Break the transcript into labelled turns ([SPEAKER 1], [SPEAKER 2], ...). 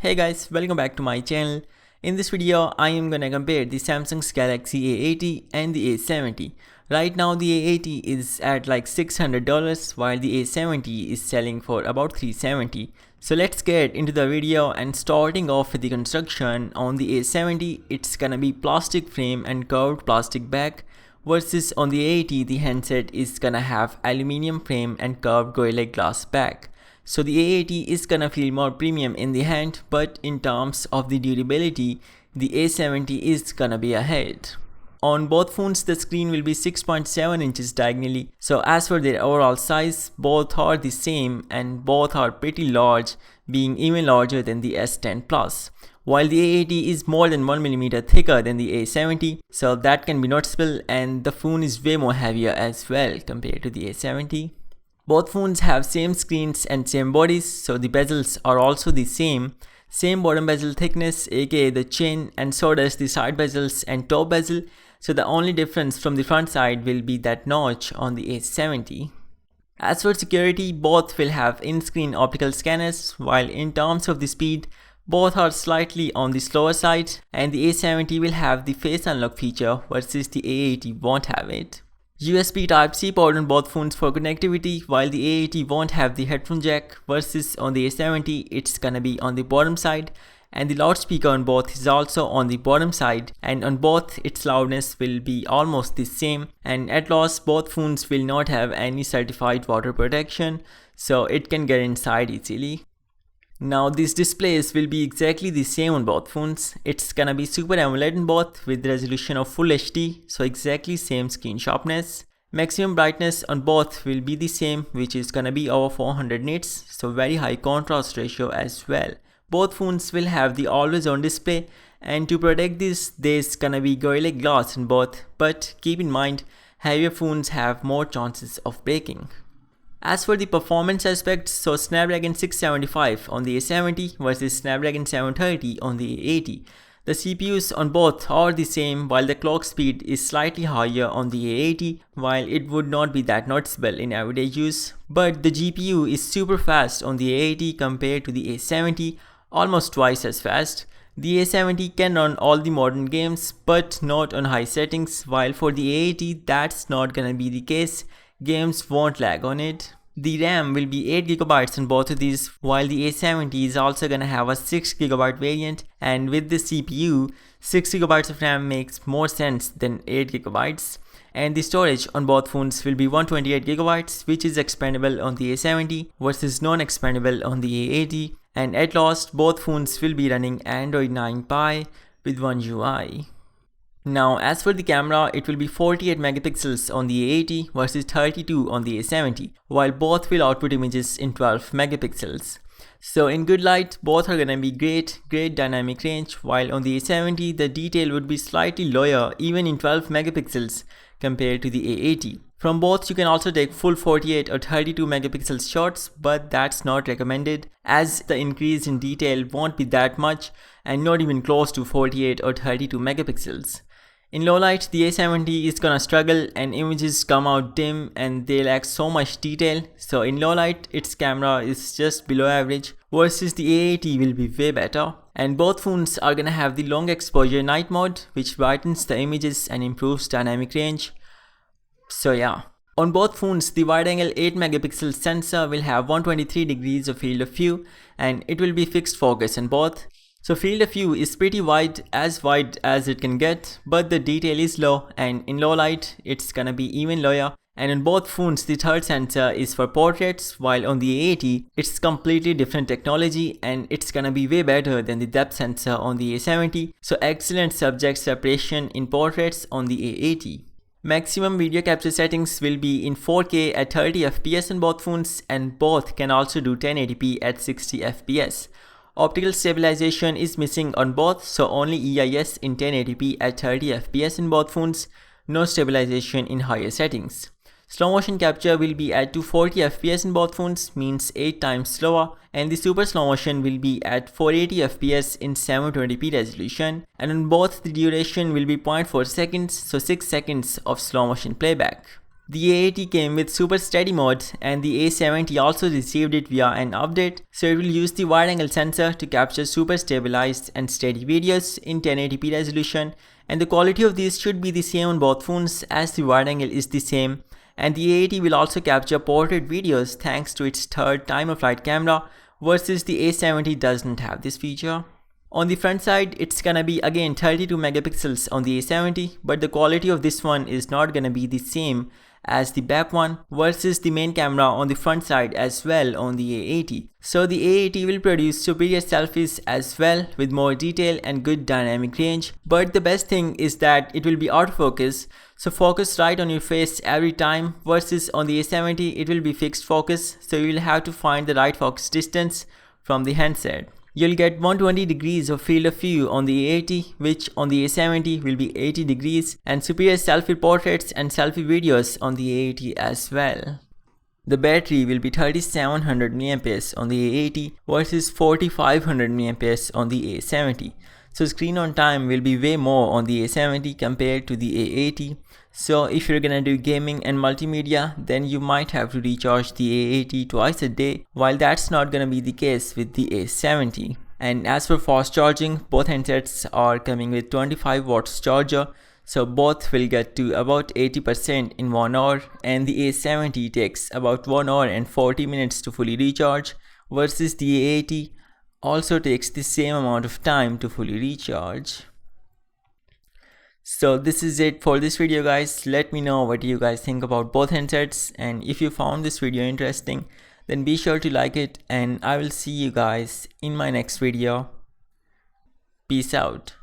[SPEAKER 1] Hey guys, welcome back to my channel. In this video, I am gonna compare the Samsung's Galaxy A80 and the A70. Right now, the A80 is at like $600 while the A70 is selling for about $370. So let's get into the video, and starting off with the construction on the A70, it's gonna be plastic frame and curved plastic back, versus on the A80 the handset is gonna have aluminium frame and curved Gorilla Glass back. So the A80 is gonna feel more premium in the hand, but in terms of the durability, the A70 is gonna be ahead. On both phones, the screen will be 6.7 inches diagonally. So as for their overall size, both are the same and both are pretty large, being even larger than the S10 Plus. While the A80 is more than 1mm thicker than the A70, so that can be noticeable, and the phone is way more heavier as well compared to the A70. Both phones have same screens and same bodies, so the bezels are also the same bottom bezel thickness, aka the chin, and so does the side bezels and top bezel. So the only difference from the front side will be that notch on the A70. As for security, both will have in-screen optical scanners, while in terms of the speed, both are slightly on the slower side, and the A70 will have the face unlock feature versus the A80 won't have it. USB Type-C port on both phones for connectivity, while the A80 won't have the headphone jack, versus on the A70 it's gonna be on the bottom side, and the loudspeaker on both is also on the bottom side, and on both its loudness will be almost the same, and at last both phones will not have any certified water protection, so it can get inside easily. Now these displays will be exactly the same on both phones. It's gonna be Super AMOLED in both with resolution of Full HD, so exactly same screen sharpness. Maximum brightness on both will be the same, which is gonna be over 400 nits, so very high contrast ratio as well. Both phones will have the always on display, and to protect this, there's gonna be Gorilla Glass in both, but keep in mind, heavier phones have more chances of breaking. As for the performance aspects, so Snapdragon 675 on the A70 versus Snapdragon 730 on the A80. The CPUs on both are the same, while the clock speed is slightly higher on the A80, while it would not be that noticeable in everyday use. But the GPU is super fast on the A80 compared to the A70, almost twice as fast. The A70 can run all the modern games, but not on high settings, while for the A80 that's not gonna be the case. Games won't lag on it. The RAM will be 8GB on both of these, while the A70 is also gonna have a 6GB variant, and with the CPU, 6GB of RAM makes more sense than 8GB. And the storage on both phones will be 128GB, which is expandable on the A70 versus non-expandable on the A80. And at last, both phones will be running Android 9 Pie with One UI. Now as for the camera, it will be 48 megapixels on the A80 versus 32 on the A70, while both will output images in 12 megapixels. So in good light, both are gonna be great dynamic range, while on the A70 the detail would be slightly lower even in 12 megapixels compared to the A80. From both you can also take full 48 or 32 megapixel shots, but that's not recommended as the increase in detail won't be that much and not even close to 48 or 32 megapixels. In low light, the A70 is gonna struggle and images come out dim and they lack so much detail, so in low light its camera is just below average, versus the A80 will be way better. And both phones are gonna have the long exposure night mode, which brightens the images and improves dynamic range. So yeah. On both phones, the wide-angle 8 megapixel sensor will have 123 degrees of field of view, and it will be fixed focus in both. So field of view is pretty wide as it can get, but the detail is low, and in low light it's gonna be even lower. And on both phones the third sensor is for portraits, while on the A80 it's completely different technology and it's gonna be way better than the depth sensor on the A70. So excellent subject separation in portraits on the A80. Maximum video capture settings will be in 4K at 30 fps on both phones, and both can also do 1080p at 60 fps. Optical stabilization is missing on both, so only EIS in 1080p at 30 fps in both phones, no stabilization in higher settings. Slow motion capture will be at 240 fps in both phones, means 8 times slower, and the super slow motion will be at 480 fps in 720p resolution, and on both the duration will be 0.4 seconds, so 6 seconds of slow motion playback. The A80 came with super steady mode, and the A70 also received it via an update, so it will use the wide angle sensor to capture super stabilized and steady videos in 1080p resolution, and the quality of these should be the same on both phones as the wide angle is the same. And the A80 will also capture portrait videos thanks to its third time of flight camera, versus the A70 doesn't have this feature. On the front side, it's gonna be again 32 megapixels on the A70, but the quality of this one is not gonna be the same as the back one, versus the main camera on the front side as well on the A80. So the A80 will produce superior selfies as well with more detail and good dynamic range, but the best thing is that it will be autofocus, so focus right on your face every time, versus on the A70 it will be fixed focus, so you will have to find the right focus distance from the handset. You'll get 120 degrees of field of view on the A80, which on the A70 will be 80 degrees, and superior selfie portraits and selfie videos on the A80 as well. The battery will be 3700 mAh on the A80 versus 4500 mAh on the A70. So screen on time will be way more on the A70 compared to the A80. So if you're gonna do gaming and multimedia, then you might have to recharge the A80 twice a day, while that's not gonna be the case with the A70. And as for fast charging, both handsets are coming with 25 watts charger, so both will get to about 80% in 1 hour, and the A70 takes about 1 hour and 40 minutes to fully recharge, versus the A80 also takes the same amount of time to fully recharge. So this is it for this video, guys. Let me know what you guys think about both handsets, and if you found this video interesting, then be sure to like it, and I will see you guys in my next video. Peace out.